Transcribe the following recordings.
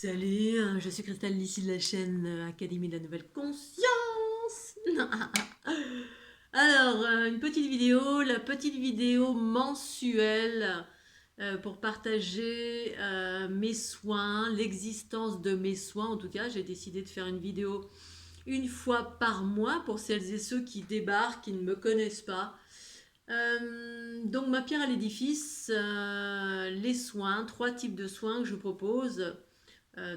Salut, je suis Christelle ici de la chaîne Académie de la Nouvelle Conscience. Alors, une petite vidéo, la petite vidéo mensuelle pour partager mes soins, l'existence de mes soins. En tout cas, j'ai décidé de faire une vidéo une fois par mois pour celles et ceux qui débarquent, qui ne me connaissent pas. Donc, ma pierre à l'édifice, les soins, 3 types de soins que je propose.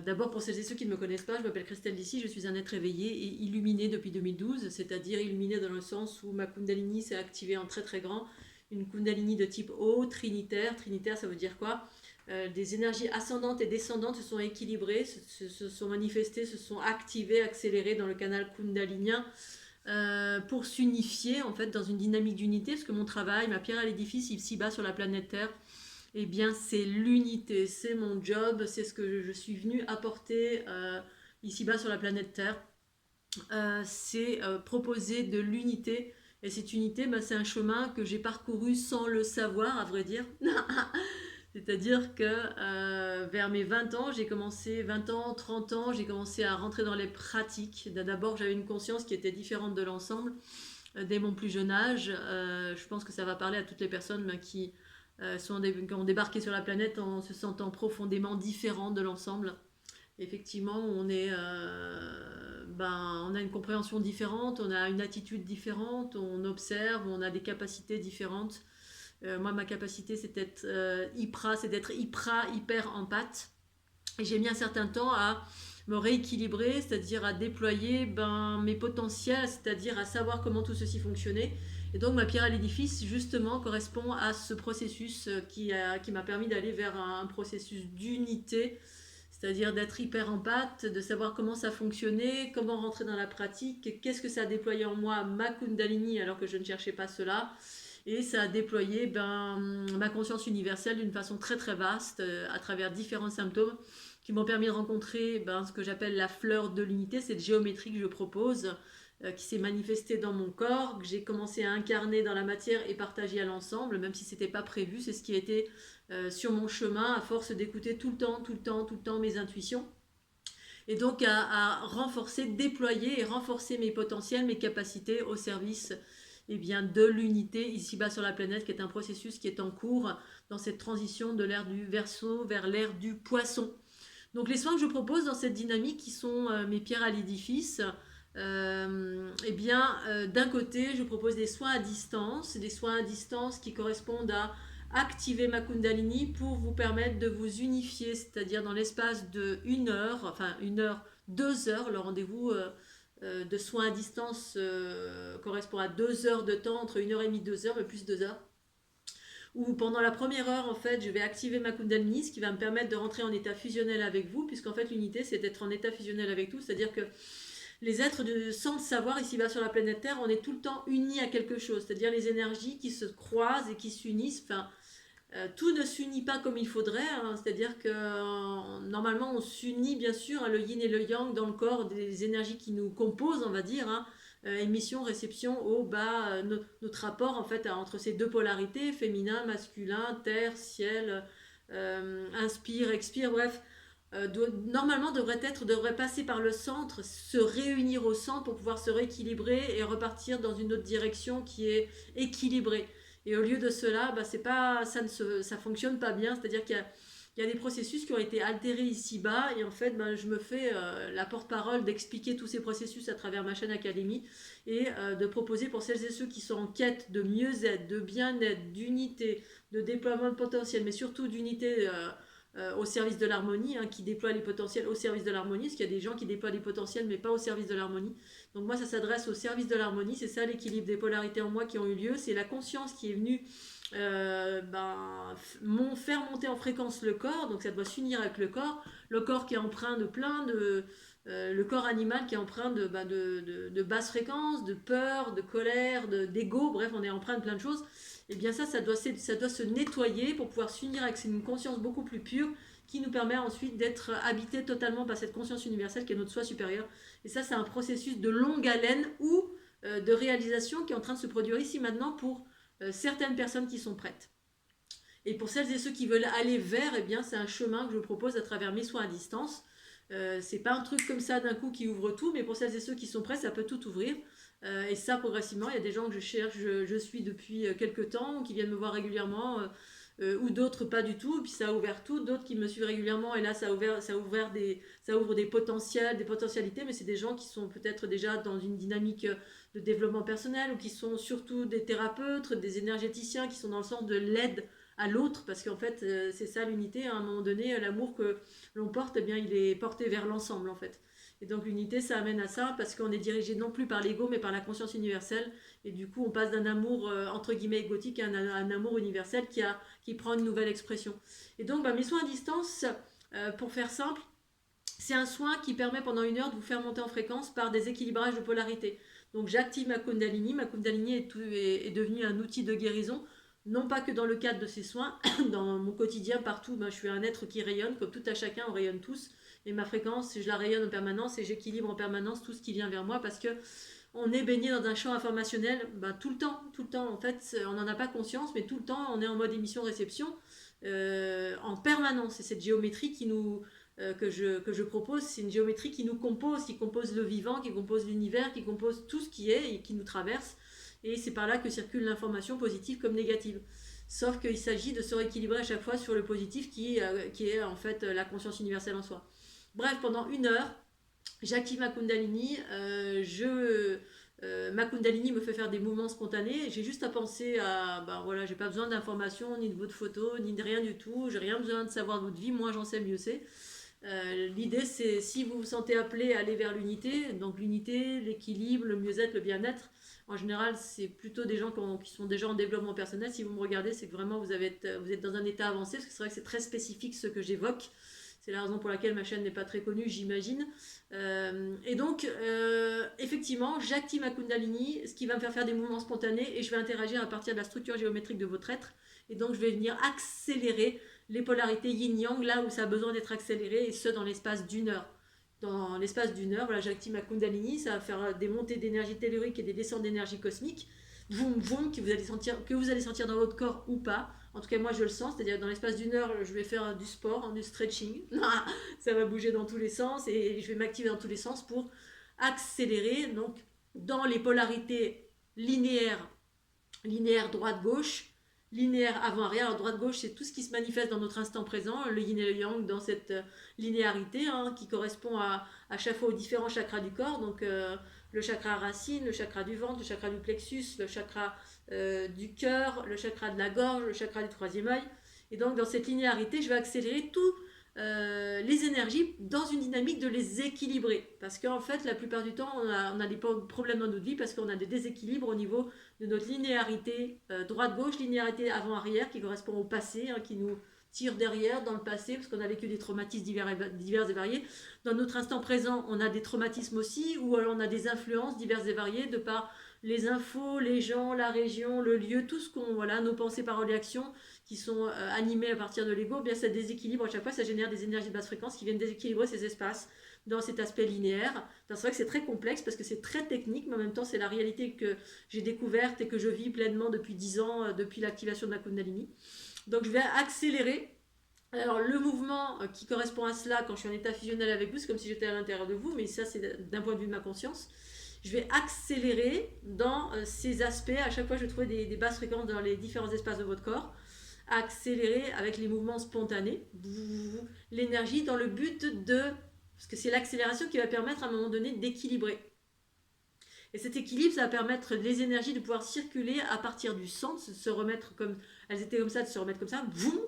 D'abord, pour celles et ceux qui ne me connaissent pas, je m'appelle Christelle Dissy, je suis un être éveillé et illuminé depuis 2012, c'est-à-dire illuminé dans le sens où ma Kundalini s'est activée en très très grand, une Kundalini de type haut, trinitaire. Trinitaire, ça veut dire quoi? Des énergies ascendantes et descendantes se sont équilibrées, se sont manifestées, se sont activées, accélérées dans le canal Kundalinien pour s'unifier en fait dans une dynamique d'unité, parce que mon travail, ma pierre à l'édifice ici-bas sur la planète Terre, eh bien, c'est l'unité, c'est mon job, c'est ce que je suis venue apporter ici-bas sur la planète Terre. C'est proposer de l'unité. Et cette unité, c'est un chemin que j'ai parcouru sans le savoir, à vrai dire. C'est-à-dire que vers mes 20 ans, j'ai commencé, 20 ans, 30 ans, j'ai commencé à rentrer dans les pratiques. D'abord, j'avais une conscience qui était différente de l'ensemble dès mon plus jeune âge. Je pense que ça va parler à toutes les personnes qui qui ont débarqué sur la planète en se sentant profondément différents de l'ensemble. Effectivement, on a une compréhension différente, on a une attitude différente, on observe, on a des capacités différentes. Moi, ma capacité, c'est d'être hyper empathe. Et j'ai mis un certain temps à me rééquilibrer, c'est-à-dire à déployer mes potentiels, c'est-à-dire à savoir comment tout ceci fonctionnait. Et donc ma pierre à l'édifice, justement, correspond à ce processus qui m'a permis d'aller vers un processus d'unité, c'est-à-dire d'être hyper empathe, de savoir comment ça fonctionnait, comment rentrer dans la pratique, qu'est-ce que ça a déployé en moi, ma Kundalini, alors que je ne cherchais pas cela. Et ça a déployé ma conscience universelle d'une façon très très vaste à travers différents symptômes qui m'ont permis de rencontrer ce que j'appelle la fleur de l'unité, cette géométrie que je propose, qui s'est manifestée dans mon corps, que j'ai commencé à incarner dans la matière et partager à l'ensemble, même si ce n'était pas prévu, c'est ce qui a été sur mon chemin à force d'écouter tout le temps mes intuitions. Et donc à renforcer, déployer et renforcer mes potentiels, mes capacités au service de l'unité ici-bas sur la planète, qui est un processus qui est en cours dans cette transition de l'ère du Verseau vers l'ère du Poisson. Donc les soins que je propose dans cette dynamique qui sont mes pierres à l'édifice, d'un côté je propose des soins à distance qui correspondent à activer ma Kundalini pour vous permettre de vous unifier, c'est-à-dire dans l'espace de 1 heure, 1 heure, 2 heures, le rendez-vous de soins à distance correspond à 2 heures de temps, entre 1 heure et demie, 2 heures, mais plus 2 heures, où pendant la première heure, en fait, je vais activer ma Kundalini, ce qui va me permettre de rentrer en état fusionnel avec vous, puisqu'en fait, l'unité, c'est d'être en état fusionnel avec tout, c'est-à-dire que les êtres sans le savoir, ici-bas sur la planète Terre, on est tout le temps unis à quelque chose, c'est-à-dire les énergies qui se croisent et qui s'unissent. Tout ne s'unit pas comme il faudrait, hein, c'est-à-dire que normalement, on s'unit bien sûr, hein, le yin et le yang dans le corps, des énergies qui nous composent, on va dire, hein, émission, réception, eau, bas, notre rapport en fait entre ces deux polarités, féminin, masculin, terre, ciel, inspire, expire, bref, normalement devrait passer par le centre, se réunir au centre pour pouvoir se rééquilibrer et repartir dans une autre direction qui est équilibrée. Et au lieu de cela, c'est pas, ça fonctionne pas bien, c'est-à-dire qu'il y a des processus qui ont été altérés ici-bas, et en fait, je me fais la porte-parole d'expliquer tous ces processus à travers ma chaîne Académie, et de proposer pour celles et ceux qui sont en quête de mieux-être, de bien-être, d'unité, de déploiement de potentiel, mais surtout d'unité au service de l'harmonie, hein, qui déploient les potentiels au service de l'harmonie, parce qu'il y a des gens qui déploient les potentiels, mais pas au service de l'harmonie. Donc moi, ça s'adresse au service de l'harmonie, c'est ça l'équilibre des polarités en moi qui ont eu lieu, c'est la conscience qui est venue faire monter en fréquence le corps, donc ça doit s'unir avec le corps qui est empreint de plein de... le corps animal qui est empreint de basse fréquence, de peur, de colère, d'ego, bref, on est empreint de plein de choses. Et bien ça doit se nettoyer pour pouvoir s'unir avec une conscience beaucoup plus pure qui nous permet ensuite d'être habité totalement par cette conscience universelle qui est notre soi supérieur. Et ça, c'est un processus de longue haleine ou de réalisation qui est en train de se produire ici maintenant pour certaines personnes qui sont prêtes. Et pour celles et ceux qui veulent aller vers, c'est un chemin que je propose à travers mes soins à distance. C'est pas un truc comme ça d'un coup qui ouvre tout, mais pour celles et ceux qui sont prêts, ça peut tout ouvrir. Et ça, progressivement, il y a des gens que je cherche, je suis depuis quelques temps, qui viennent me voir régulièrement, ou d'autres pas du tout, et puis ça a ouvert tout, d'autres qui me suivent régulièrement, et là ça ouvre des potentiels, des potentialités, mais c'est des gens qui sont peut-être déjà dans une dynamique de développement personnel, ou qui sont surtout des thérapeutes, des énergéticiens, qui sont dans le sens de l'aide à l'autre, parce qu'en fait c'est ça l'unité, à un moment donné, l'amour que l'on porte, eh bien il est porté vers l'ensemble en fait. Et donc l'unité, ça amène à ça, parce qu'on est dirigé non plus par l'ego, mais par la conscience universelle. Et du coup, on passe d'un amour, entre guillemets, égotique à un amour universel qui prend une nouvelle expression. Et donc, mes soins à distance, pour faire simple, c'est un soin qui permet pendant 1 heure de vous faire monter en fréquence par des équilibrages de polarité. Donc j'active ma Kundalini. Ma Kundalini est devenue un outil de guérison, non pas que dans le cadre de ces soins, dans mon quotidien, partout, je suis un être qui rayonne, comme tout à chacun, on rayonne tous. Et ma fréquence, je la rayonne en permanence et j'équilibre en permanence tout ce qui vient vers moi, parce que on est baigné dans un champ informationnel tout le temps, tout le temps. En fait, on n'en a pas conscience, mais tout le temps, on est en mode émission-réception en permanence. Et cette géométrie que je propose, c'est une géométrie qui nous compose, qui compose le vivant, qui compose l'univers, qui compose tout ce qui est et qui nous traverse. Et c'est par là que circule l'information positive comme négative. Sauf qu'il s'agit de se rééquilibrer à chaque fois sur le positif qui est en fait la conscience universelle en soi. Bref, pendant 1 heure, j'active ma Kundalini, ma Kundalini me fait faire des mouvements spontanés. J'ai juste à penser à, voilà, j'ai pas besoin d'informations, ni de votre photo, ni de rien du tout. J'ai rien besoin de savoir de votre vie, moins j'en sais, mieux c'est. L'idée, c'est, si vous vous sentez appelé à aller vers l'unité, donc l'unité, l'équilibre, le mieux-être, le bien-être, en général, c'est plutôt des gens qui sont déjà en développement personnel. Si vous me regardez, c'est que vraiment vous êtes dans un état avancé, parce que c'est vrai que c'est très spécifique ce que j'évoque. C'est la raison pour laquelle ma chaîne n'est pas très connue, j'imagine. Et donc, effectivement, j'active ma Kundalini, ce qui va me faire des mouvements spontanés, et je vais interagir à partir de la structure géométrique de votre être. Et donc, je vais venir accélérer les polarités yin-yang, là où ça a besoin d'être accéléré, et ce, dans l'espace d'1 heure. Dans l'espace d'1 heure, voilà, j'active ma Kundalini, ça va faire des montées d'énergie tellurique et des descentes d'énergie cosmique, voum, voum, que vous allez sentir dans votre corps ou pas. En tout cas, moi, je le sens, c'est-à-dire dans l'espace d'1 heure, je vais faire du sport, du stretching. Ça va bouger dans tous les sens et je vais m'activer dans tous les sens pour accélérer, donc, dans les polarités linéaires, droite-gauche, linéaire avant-arrière. Alors droite-gauche, c'est tout ce qui se manifeste dans notre instant présent, le yin et le yang, dans cette linéarité qui correspond à chaque fois aux différents chakras du corps. Donc le chakra racine, le chakra du ventre, le chakra du plexus, le chakra du cœur, le chakra de la gorge, le chakra du troisième œil. Et donc dans cette linéarité, je vais accélérer tout les énergies dans une dynamique de les équilibrer. Parce qu'en fait, la plupart du temps, on a des problèmes dans notre vie parce qu'on a des déséquilibres au niveau de notre linéarité droite-gauche, linéarité avant-arrière qui correspond au passé, qui nous tire derrière dans le passé parce qu'on a vécu des traumatismes divers et variés. Dans notre instant présent, on a des traumatismes aussi, ou alors on a des influences diverses et variées de par les infos, les gens, la région, le lieu, tout ce nos pensées, paroles et actions qui sont animées à partir de l'ego, bien ça déséquilibre à chaque fois, ça génère des énergies de basse fréquence qui viennent déséquilibrer ces espaces dans cet aspect linéaire. C'est vrai que c'est très complexe parce que c'est très technique, mais en même temps c'est la réalité que j'ai découverte et que je vis pleinement depuis 10 ans, depuis l'activation de la Kundalini. Donc je vais accélérer. Alors le mouvement qui correspond à cela quand je suis en état fusionnel avec vous, c'est comme si j'étais à l'intérieur de vous, mais ça c'est d'un point de vue de ma conscience. Je vais accélérer dans ces aspects. À chaque fois je vais trouver des basses fréquences dans les différents espaces de votre corps. Accélérer avec les mouvements spontanés l'énergie dans le but de... Parce que c'est l'accélération qui va permettre à un moment donné d'équilibrer. Et cet équilibre, ça va permettre les énergies de pouvoir circuler à partir du centre, de se remettre comme elles étaient comme ça, de se remettre comme ça, boum,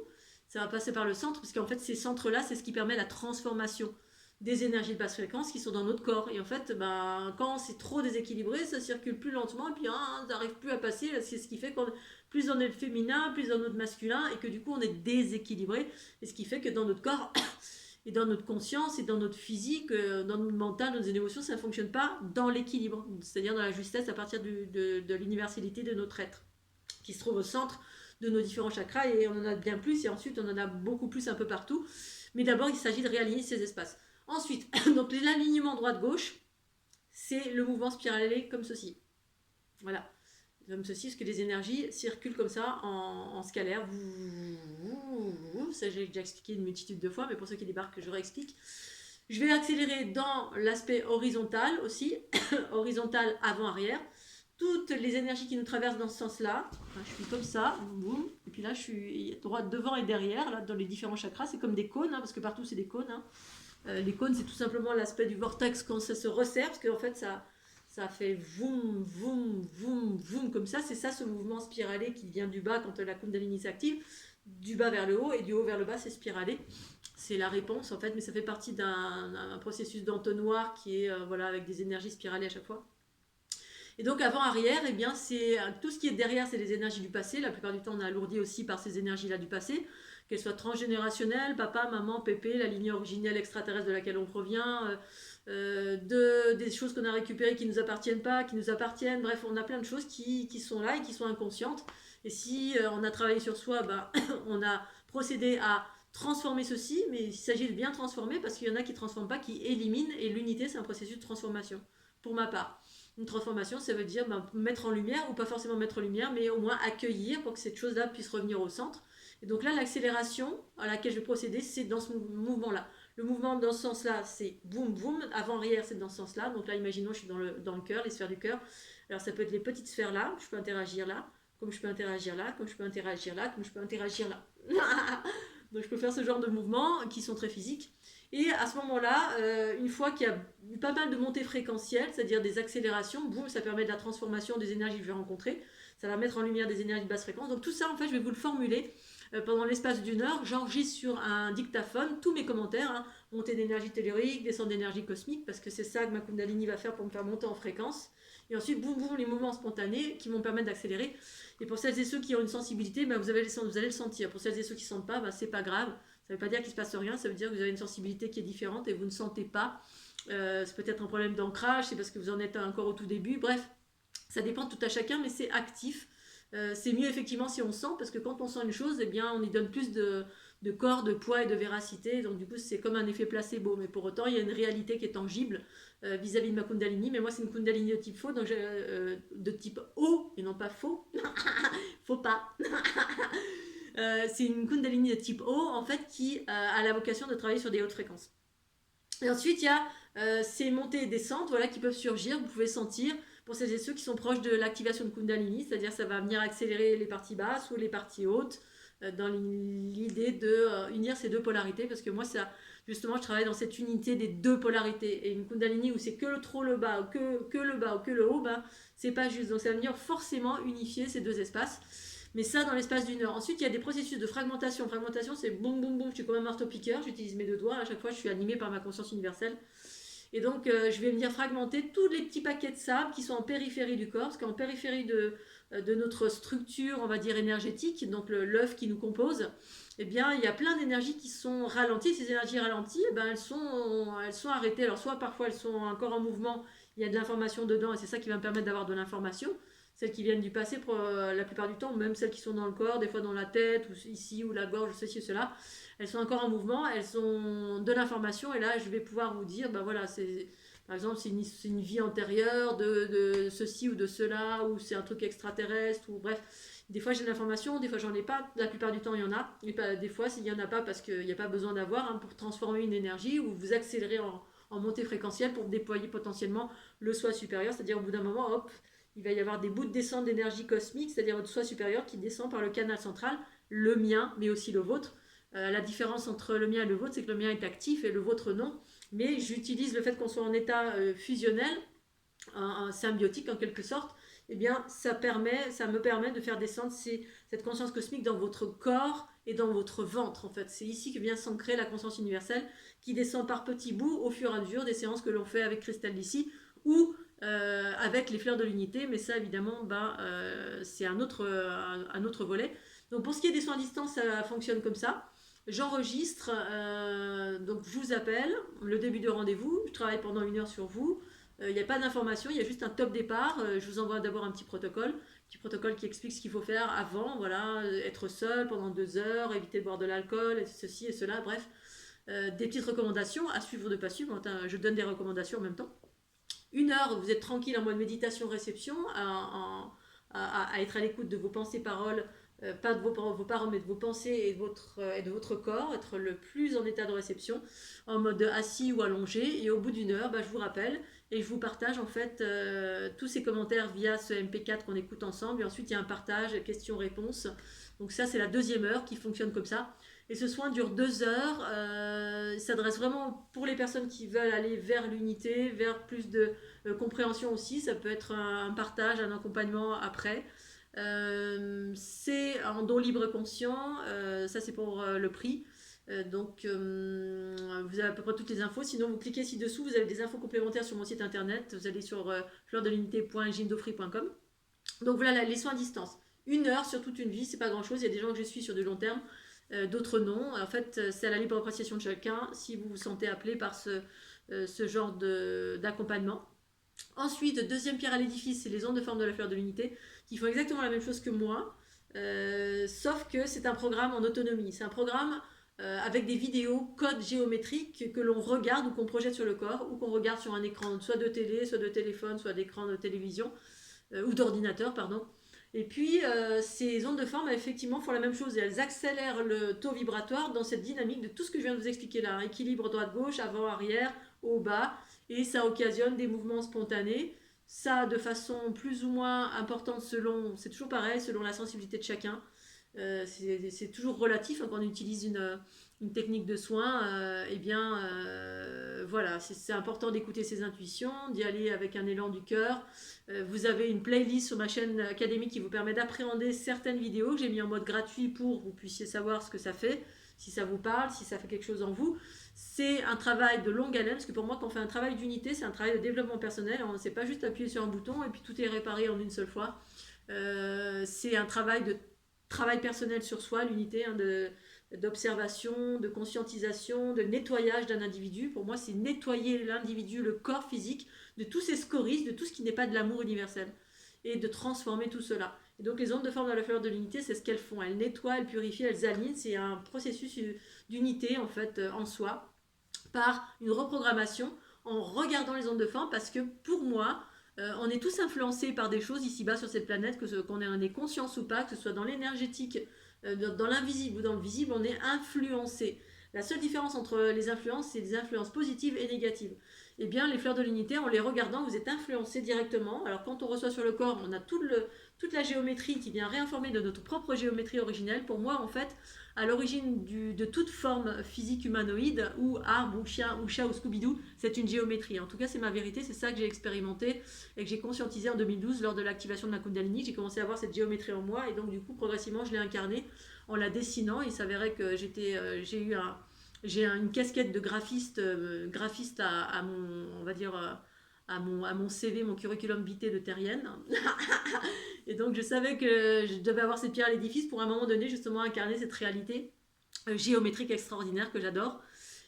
ça va passer par le centre, parce qu'en fait, ces centres-là, c'est ce qui permet la transformation des énergies de basse fréquence qui sont dans notre corps. Et en fait, quand c'est trop déséquilibré, ça circule plus lentement, et puis ça n'arrive plus à passer. C'est ce qui fait qu'on plus dans notre féminin, plus dans notre masculin, et que du coup, on est déséquilibré. Et ce qui fait que dans notre corps... Et dans notre conscience et dans notre physique, dans notre mental, dans nos émotions, ça ne fonctionne pas dans l'équilibre, c'est-à-dire dans la justesse à partir de l'universalité de notre être, qui se trouve au centre de nos différents chakras, et on en a bien plus, et ensuite on en a beaucoup plus un peu partout. Mais d'abord, il s'agit de réaligner ces espaces. Ensuite, donc l'alignement droite-gauche, c'est le mouvement spiralé comme ceci. Voilà. Comme ceci, parce que les énergies circulent comme ça en scalaire. Ça, j'ai déjà expliqué une multitude de fois, mais pour ceux qui débarquent, je réexplique. Je vais accélérer dans l'aspect horizontal aussi, horizontal avant-arrière. Toutes les énergies qui nous traversent dans ce sens-là, enfin, je suis comme ça, boum, et puis là je suis droite devant et derrière, là dans les différents chakras, c'est comme des cônes, hein, parce que partout c'est des cônes. Hein. Les cônes, c'est tout simplement l'aspect du vortex quand ça se resserre, parce qu'en fait ça fait voum, voum, voum, voum, comme ça. C'est ça ce mouvement spiralé qui vient du bas quand la Kundalini s'active, du bas vers le haut, et du haut vers le bas, c'est spiralé. C'est la réponse en fait, mais ça fait partie d'un processus d'entonnoir qui est voilà, avec des énergies spiralées à chaque fois. Et donc avant-arrière, eh bien c'est tout ce qui est derrière, c'est les énergies du passé. La plupart du temps, on est alourdi aussi par ces énergies-là du passé, qu'elles soient transgénérationnelles, papa, maman, pépé, la lignée originelle extraterrestre de laquelle on provient, des choses qu'on a récupérées qui ne nous appartiennent pas, qui nous appartiennent. Bref, on a plein de choses qui sont là et qui sont inconscientes. Et si on a travaillé sur soi, ben, on a procédé à transformer ceci, mais il s'agit de bien transformer parce qu'il y en a qui ne transforment pas, qui éliminent, et l'unité, c'est un processus de transformation, pour ma part. Une transformation, ça veut dire mettre en lumière, ou pas forcément mettre en lumière, mais au moins accueillir pour que cette chose-là puisse revenir au centre. Et donc là, l'accélération à laquelle je vais procéder, c'est dans ce mouvement-là. Le mouvement dans ce sens-là, c'est boum boum, avant-arrière, c'est dans ce sens-là. Donc là, imaginons, je suis dans le cœur, les sphères du cœur. Alors ça peut être les petites sphères là, je peux interagir là, comme je peux interagir là, comme je peux interagir là, comme je peux interagir là. Donc je peux faire ce genre de mouvements qui sont très physiques. Et à ce moment-là, une fois qu'il y a eu pas mal de montées fréquentielles, c'est-à-dire des accélérations, boum, ça permet de la transformation des énergies que je vais rencontrer. Ça va mettre en lumière des énergies de basse fréquence. Donc tout ça, en fait, je vais vous le formuler pendant l'espace d'une heure. J'enregistre sur un dictaphone tous mes commentaires, hein, montée d'énergie tellurique, descente d'énergie cosmique, parce que c'est ça que ma Kundalini va faire pour me faire monter en fréquence. Et ensuite, boum, boum, les mouvements spontanés qui vont me permettre d'accélérer. Et pour celles et ceux qui ont une sensibilité, vous allez le sentir. Pour celles et ceux qui ne sentent pas, c'est pas grave. Ça ne veut pas dire qu'il ne se passe rien, ça veut dire que vous avez une sensibilité qui est différente et vous ne sentez pas. C'est peut-être un problème d'ancrage, c'est parce que vous en êtes encore au tout début. Bref, ça dépend tout à chacun, mais c'est actif. C'est mieux effectivement si on sent, parce que quand on sent une chose, eh bien, on y donne plus de corps, de poids et de véracité. Donc du coup, c'est comme un effet placebo. Mais pour autant, il y a une réalité qui est tangible vis-à-vis de ma Kundalini. Mais moi, c'est une Kundalini de type faux, donc de type O et non pas faux. Faut pas. C'est une Kundalini de type O, en fait, qui a la vocation de travailler sur des hautes fréquences. Et ensuite, il y a ces montées et descentes, voilà, qui peuvent surgir. Vous pouvez sentir, pour celles et ceux qui sont proches de l'activation de Kundalini, c'est-à-dire ça va venir accélérer les parties basses ou les parties hautes, dans l'idée de unir ces deux polarités, parce que moi, ça, justement, je travaille dans cette unité des deux polarités. Et une Kundalini où c'est que le trop le bas, ou que le bas, ou que le haut, c'est pas juste. Donc ça va venir forcément unifier ces deux espaces. Mais ça, dans l'espace d'une heure. Ensuite, il y a des processus de fragmentation. Fragmentation, c'est boum, boum, boum. Je suis comme un marteau-piqueur. J'utilise mes deux doigts. À chaque fois, je suis animée par ma conscience universelle. Et donc, je vais venir fragmenter tous les petits paquets de sable qui sont en périphérie du corps. Parce qu'en périphérie de notre structure, on va dire énergétique, donc l'œuf qui nous compose, eh bien, il y a plein d'énergies qui sont ralenties. Ces énergies ralenties, elles sont arrêtées. Alors, soit parfois, elles sont encore en mouvement. Il y a de l'information dedans et c'est ça qui va me permettre d'avoir de l'information. Celles qui viennent du passé, pour la plupart du temps, même celles qui sont dans le corps, des fois dans la tête, ou ici, ou la gorge, ceci ou cela, elles sont encore en mouvement, elles ont de l'information, et là, je vais pouvoir vous dire, voilà, par exemple, c'est une vie antérieure de ceci ou de cela, ou c'est un truc extraterrestre, ou bref. Des fois, j'ai de l'information, des fois, j'en ai pas. La plupart du temps, il y en a. Et des fois, s'il n'y en a pas, parce qu'il n'y a pas besoin d'avoir, pour transformer une énergie, ou vous accélérer en montée fréquentielle pour déployer potentiellement le soi supérieur, c'est-à-dire au bout d'un moment, hop, il va y avoir des bouts de descente d'énergie cosmique, c'est-à-dire votre soi supérieur qui descend par le canal central, le mien, mais aussi le vôtre. La différence entre le mien et le vôtre, c'est que le mien est actif et le vôtre non. Mais j'utilise le fait qu'on soit en état fusionnel, symbiotique en quelque sorte. Eh bien, ça me permet de faire descendre cette conscience cosmique dans votre corps et dans votre ventre, en fait. C'est ici que vient s'ancrer la conscience universelle qui descend par petits bouts au fur et à mesure des séances que l'on fait avec Cristal d'ici ou avec les fleurs de l'unité, mais ça évidemment c'est un autre volet. Donc pour ce qui est des soins à distance, ça fonctionne comme ça. J'enregistre, donc je vous appelle, le début de rendez-vous, je travaille pendant 1 heure sur vous. Il n'y a pas d'information, il y a juste un top départ. Je vous envoie d'abord un petit protocole qui explique ce qu'il faut faire avant, voilà, être seul pendant 2 heures, éviter de boire de l'alcool, et ceci et cela, bref. Des petites recommandations à suivre ou de pas suivre. Je donne des recommandations en même temps. 1 heure, vous êtes tranquille en mode méditation-réception, à être à l'écoute de vos pensées, paroles, pas de vos paroles, mais de vos pensées et de votre corps, être le plus en état de réception, en mode assis ou allongé. Et au bout d'une heure, je vous rappelle et je vous partage en fait tous ces commentaires via ce MP4 qu'on écoute ensemble. Et ensuite, il y a un partage, questions-réponses. Donc ça, c'est la deuxième heure qui fonctionne comme ça. Et ce soin dure 2 heures. Il s'adresse vraiment pour les personnes qui veulent aller vers l'unité, vers plus de compréhension aussi. Ça peut être un partage, un accompagnement après. C'est en don libre et conscient, ça c'est pour le prix. Vous avez à peu près toutes les infos. Sinon, vous cliquez ci-dessous, vous avez des infos complémentaires sur mon site internet. Vous allez sur fleurdelunité.gindofree.com. Donc voilà les soins à distance. 1 heure sur toute une vie, c'est pas grand chose. Il y a des gens que je suis sur du long terme, d'autres non. En fait, c'est à la libre appréciation de chacun si vous vous sentez appelé par ce genre d'accompagnement. Ensuite, deuxième pierre à l'édifice, c'est les ondes de forme de la fleur de l'unité qui font exactement la même chose que moi, sauf que c'est un programme en autonomie. C'est un programme avec des vidéos, codes géométriques que l'on regarde ou qu'on projette sur le corps ou qu'on regarde sur un écran, soit de télé, soit de téléphone, soit d'écran de télévision ou d'ordinateur, pardon. Et puis, ces ondes de forme, effectivement, font la même chose et elles accélèrent le taux vibratoire dans cette dynamique de tout ce que je viens de vous expliquer là. Équilibre droite-gauche, avant-arrière, haut-bas, et ça occasionne des mouvements spontanés. Ça, de façon plus ou moins importante selon, c'est toujours pareil, selon la sensibilité de chacun. C'est toujours relatif hein, quand on utilise une technique de soin. Voilà, c'est important d'écouter ses intuitions, d'y aller avec un élan du cœur. Vous avez une playlist sur ma chaîne académique qui vous permet d'appréhender certaines vidéos que j'ai mis en mode gratuit pour que vous puissiez savoir ce que ça fait, si ça vous parle, si ça fait quelque chose en vous. C'est un travail de longue haleine, parce que pour moi, quand on fait un travail d'unité, c'est un travail de développement personnel. On ne sait pas juste appuyer sur un bouton et puis tout est réparé en une seule fois. C'est un travail personnel sur soi, l'unité, hein, d'observation, de conscientisation, de nettoyage d'un individu. Pour moi, c'est nettoyer l'individu, le corps physique, de tous ses scories, de tout ce qui n'est pas de l'amour universel, et de transformer tout cela. Et donc les ondes de forme dans la fleur de l'unité, c'est ce qu'elles font. Elles nettoient, elles purifient, elles alignent. C'est un processus d'unité en fait en soi, par une reprogrammation en regardant les ondes de forme, parce que pour moi, on est tous influencés par des choses ici-bas sur cette planète, qu'on en ait conscience ou pas, que ce soit dans l'énergétique, dans l'invisible ou dans le visible, on est influencé. La seule différence entre les influences, c'est des influences positives et négatives. Eh bien, les fleurs de l'unité, en les regardant, vous êtes influencé directement. Alors, quand on reçoit sur le corps, on a toute la géométrie qui vient réinformer de notre propre géométrie originelle. Pour moi, en fait, à l'origine de toute forme physique humanoïde, ou arbre, ou chien, ou chat, ou Scooby-Doo, c'est une géométrie. En tout cas, c'est ma vérité, c'est ça que j'ai expérimenté et que j'ai conscientisé en 2012 lors de l'activation de ma Kundalini. J'ai commencé à avoir cette géométrie en moi et donc, du coup, progressivement, je l'ai incarnée en la dessinant. Il s'avérait que j'ai une casquette de graphiste, à mon, on va dire, à mon CV, mon curriculum vitae de terrienne. Et donc je savais que je devais avoir cette pierre à l'édifice pour à un moment donné justement incarner cette réalité géométrique extraordinaire que j'adore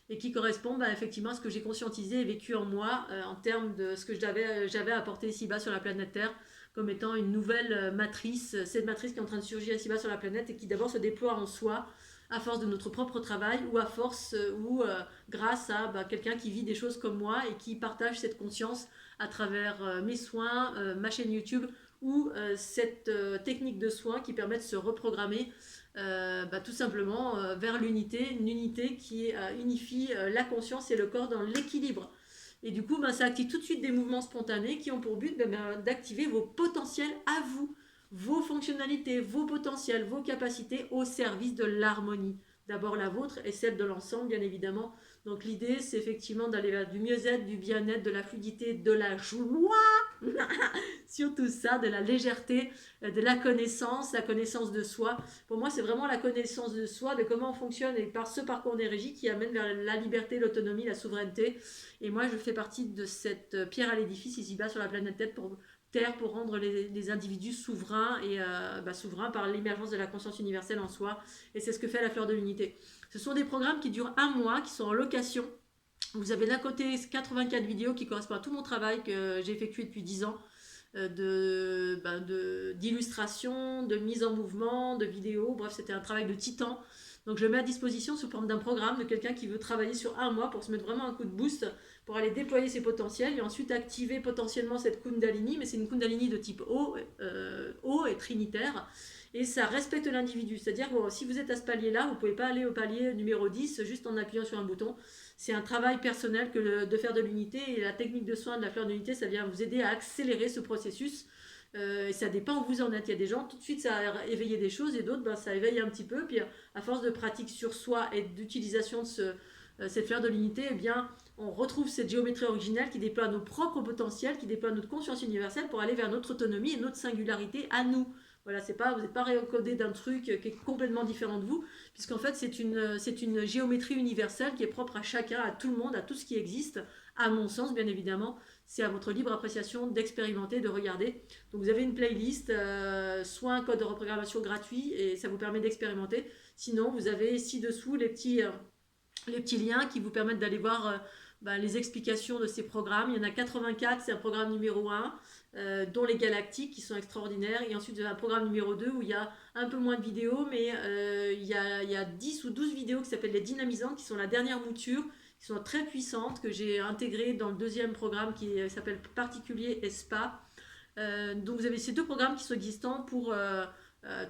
et qui correspond effectivement à ce que j'ai conscientisé et vécu en moi en termes de ce que j'avais apporté ici-bas sur la planète Terre comme étant une nouvelle matrice, cette matrice qui est en train de surgir ici-bas sur la planète et qui d'abord se déploie en soi à force de notre propre travail ou à force ou grâce à quelqu'un qui vit des choses comme moi et qui partage cette conscience à travers mes soins, ma chaîne YouTube ou cette technique de soin qui permet de se reprogrammer tout simplement vers l'unité, une unité qui unifie la conscience et le corps dans l'équilibre. Et du coup, ça active tout de suite des mouvements spontanés qui ont pour but d'activer vos potentiels à vous, vos fonctionnalités, vos potentiels, vos capacités au service de l'harmonie. D'abord la vôtre et celle de l'ensemble, bien évidemment. Donc l'idée, c'est effectivement d'aller vers du mieux-être, du bien-être, de la fluidité, de la joie, surtout ça, de la légèreté, de la connaissance de soi. Pour moi, c'est vraiment la connaissance de soi, de comment on fonctionne et par ce par quoi on est régi qui amène vers la liberté, l'autonomie, la souveraineté. Et moi, je fais partie de cette pierre à l'édifice ici-bas sur la planète Terre pour rendre les individus souverains et souverains par l'émergence de la conscience universelle en soi. Et c'est ce que fait la fleur de l'unité. Ce sont des programmes qui durent 1 mois, qui sont en location. Vous avez d'un côté 84 vidéos qui correspondent à tout mon travail que j'ai effectué depuis 10 ans d'illustration, de mise en mouvement, de vidéos. Bref, c'était un travail de titan Donc je le mets à disposition sous forme d'un programme de quelqu'un qui veut travailler sur un mois pour se mettre vraiment un coup de boost, pour aller déployer ses potentiels et ensuite activer potentiellement cette Kundalini, mais c'est une Kundalini de type haut et trinitaire. Et ça respecte l'individu, c'est-à-dire que si vous êtes à ce palier-là, vous ne pouvez pas aller au palier numéro 10 juste en appuyant sur un bouton. C'est un travail personnel que de faire de l'unité, et la technique de soin de la fleur d'unité, ça vient vous aider à accélérer ce processus. Et ça dépend où vous en êtes. Il y a des gens, tout de suite, ça a éveillé des choses, et d'autres, ça éveille un petit peu. Puis à force de pratique sur soi et d'utilisation de cette fleur de l'unité, eh bien, on retrouve cette géométrie originelle qui déploie nos propres potentiels, qui déploie notre conscience universelle pour aller vers notre autonomie et notre singularité à nous. Voilà, vous n'êtes pas réencodé d'un truc qui est complètement différent de vous, puisqu'en fait c'est une géométrie universelle qui est propre à chacun, à tout le monde, à tout ce qui existe. À mon sens, bien évidemment, c'est à votre libre appréciation d'expérimenter, de regarder. Donc vous avez une playlist, soit un code de reprogrammation gratuit, et ça vous permet d'expérimenter. Sinon, vous avez ci-dessous les petits liens qui vous permettent d'aller voir les explications de ces programmes. Il y en a 84, c'est un programme numéro 1, dont les galactiques qui sont extraordinaires. Et ensuite, un programme numéro 2 où il y a un peu moins de vidéos, mais il y a 10 ou 12 vidéos qui s'appellent les dynamisantes, qui sont la dernière mouture, qui sont très puissantes, que j'ai intégrées dans le deuxième programme qui s'appelle Particulier et Spa. Donc vous avez ces deux programmes qui sont existants pour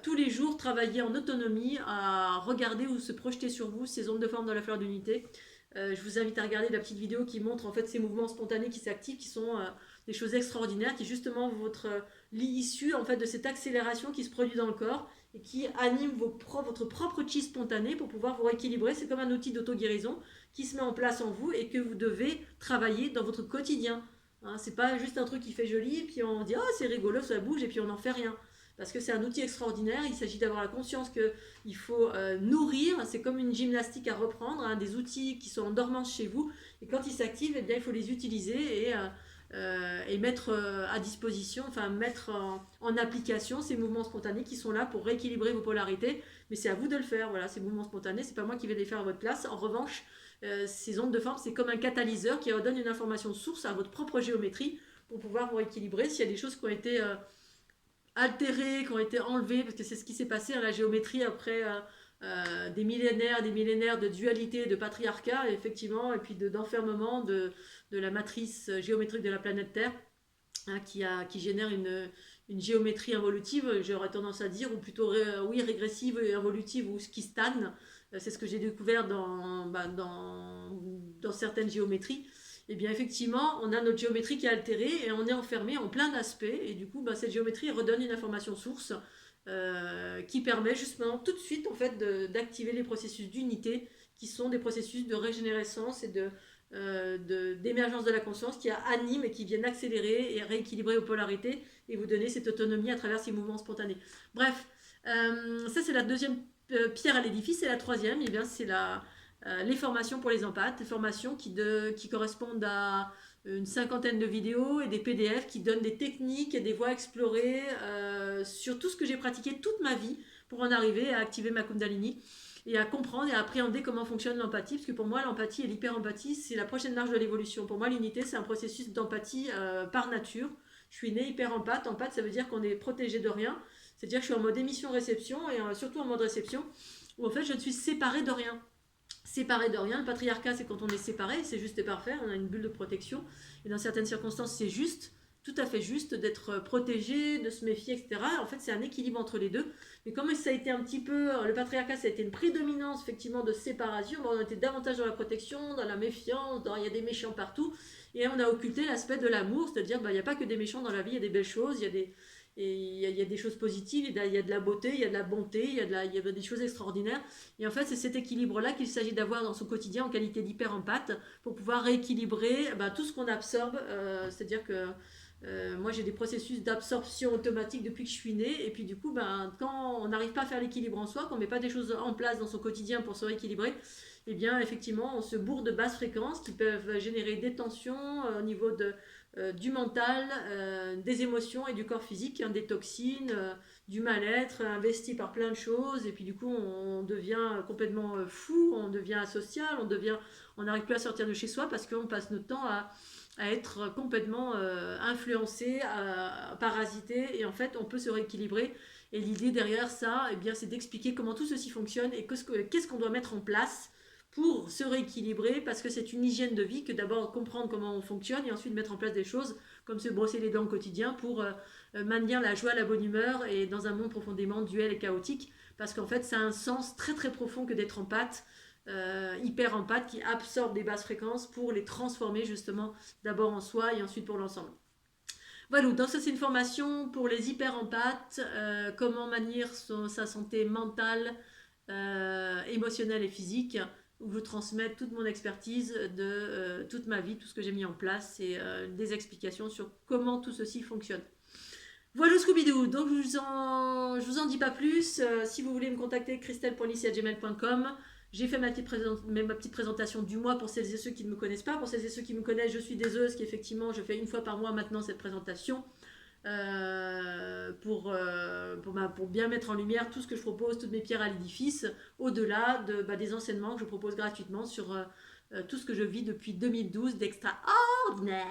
tous les jours travailler en autonomie, à regarder ou se projeter sur vous ces ondes de forme dans la fleur d'unité. Je vous invite à regarder la petite vidéo qui montre en fait ces mouvements spontanés qui s'activent, qui sont des choses extraordinaires, qui est justement l'issue en fait de cette accélération qui se produit dans le corps et qui anime votre propre chi spontané pour pouvoir vous rééquilibrer. C'est comme un outil d'auto-guérison qui se met en place en vous et que vous devez travailler dans votre quotidien. Hein, c'est pas juste un truc qui fait joli et puis on dit oh c'est rigolo, ça bouge et puis on n'en fait rien. Parce que c'est un outil extraordinaire, il s'agit d'avoir la conscience qu'il faut nourrir, c'est comme une gymnastique à reprendre, hein, des outils qui sont en dormance chez vous, et quand ils s'activent, eh bien, il faut les utiliser et mettre à disposition, enfin mettre en application ces mouvements spontanés qui sont là pour rééquilibrer vos polarités, mais c'est à vous de le faire, voilà, ces mouvements spontanés, c'est pas moi qui vais les faire à votre place. En revanche, ces ondes de forme, c'est comme un catalyseur qui redonne une information source à votre propre géométrie pour pouvoir vous rééquilibrer s'il y a des choses qui ont été altérées, qui ont été enlevées, parce que c'est ce qui s'est passé à la géométrie après des millénaires de dualité, de patriarcat, effectivement, et puis d'enfermement de la matrice géométrique de la planète Terre, hein, qui génère une géométrie involutive, j'aurais tendance à dire, ou plutôt régressive et involutive, ou qui stagne. C'est ce que j'ai découvert dans certaines géométries. Et bien effectivement, on a notre géométrie qui est altérée et on est enfermé en plein d'aspects. Et du coup, cette géométrie redonne une information source qui permet justement tout de suite en fait, d'activer les processus d'unité qui sont des processus de régénérescence et d'émergence de la conscience qui animent et qui viennent accélérer et rééquilibrer vos polarités et vous donner cette autonomie à travers ces mouvements spontanés. Bref, ça c'est la deuxième pierre à l'édifice. Et la troisième, eh bien, c'est les formations pour les empathes, des formations qui correspondent à une cinquantaine de vidéos et des PDF qui donnent des techniques et des voies explorées sur tout ce que j'ai pratiqué toute ma vie pour en arriver à activer ma Kundalini et à comprendre et à appréhender comment fonctionne l'empathie, parce que pour moi l'empathie et l'hyper-empathie c'est la prochaine marche de l'évolution. Pour moi l'unité c'est un processus d'empathie par nature. Je suis née hyper-empathe. Empathe ça veut dire qu'on est protégé de rien, c'est-à-dire que je suis en mode émission-réception et surtout en mode réception où en fait je ne suis séparée de rien. Séparé de rien, le patriarcat c'est quand on est séparé, c'est juste et parfait, on a une bulle de protection et dans certaines circonstances c'est juste, tout à fait juste d'être protégé, de se méfier, etc. En fait c'est un équilibre entre les deux, mais comme ça a été un petit peu, le patriarcat ça a été une prédominance effectivement de séparation, on était davantage dans la protection, dans la méfiance, il y a des méchants partout, et on a occulté l'aspect de l'amour, c'est-à-dire il n'y a pas que des méchants dans la vie, il y a des belles choses, il y a des choses positives, il y a de la beauté, il y a de la bonté, il y a des choses extraordinaires. Et en fait, c'est cet équilibre-là qu'il s'agit d'avoir dans son quotidien en qualité d'hyper-empathe pour pouvoir rééquilibrer tout ce qu'on absorbe. C'est-à-dire que moi, j'ai des processus d'absorption automatique depuis que je suis née. Et puis du coup, quand on n'arrive pas à faire l'équilibre en soi, qu'on ne met pas des choses en place dans son quotidien pour se rééquilibrer, eh bien, effectivement, on se bourre de basses fréquences qui peuvent générer des tensions au niveau du mental, des émotions et du corps physique, hein, des toxines, du mal-être investi par plein de choses, et puis du coup on devient complètement fou, on devient asocial, on n'arrive plus à sortir de chez soi parce qu'on passe notre temps à être complètement influencé, à parasiter, et en fait on peut se rééquilibrer Et l'idée derrière ça, eh bien, c'est d'expliquer comment tout ceci fonctionne et qu'est-ce qu'on doit mettre en place pour se rééquilibrer, parce que c'est une hygiène de vie que d'abord comprendre comment on fonctionne et ensuite mettre en place des choses comme se brosser les dents au quotidien pour maintenir la joie, la bonne humeur et dans un monde profondément duel et chaotique, parce qu'en fait ça a un sens très très profond que d'être en pâte, hyper en pâte, qui absorbe des basses fréquences pour les transformer justement d'abord en soi et ensuite pour l'ensemble. Voilà, donc ça c'est une formation pour les hyper empathes, comment manier sa santé mentale, émotionnelle et physique, où je transmets toute mon expertise de toute ma vie, tout ce que j'ai mis en place et des explications sur comment tout ceci fonctionne. Voilà Scooby-Doo, donc je vous en dis pas plus. Si vous voulez me contacter, christelle.lissi@gmail.com. J'ai fait ma petite présentation du mois pour celles et ceux qui ne me connaissent pas. Pour celles et ceux qui me connaissent, je suis déseuse qu'effectivement je fais une fois par mois maintenant cette présentation pour bien mettre en lumière tout ce que je propose, toutes mes pierres à l'édifice, au-delà des enseignements que je propose gratuitement sur tout ce que je vis depuis 2012 d'extraordinaire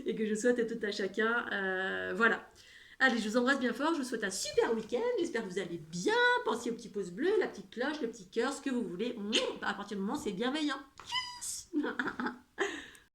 et que je souhaite à tout à chacun. Voilà. Allez, je vous embrasse bien fort, je vous souhaite un super week-end, j'espère que vous allez bien, pensez au petit pouce bleu, la petite cloche, le petit cœur, ce que vous voulez. À partir du moment où c'est bienveillant. Tchuss.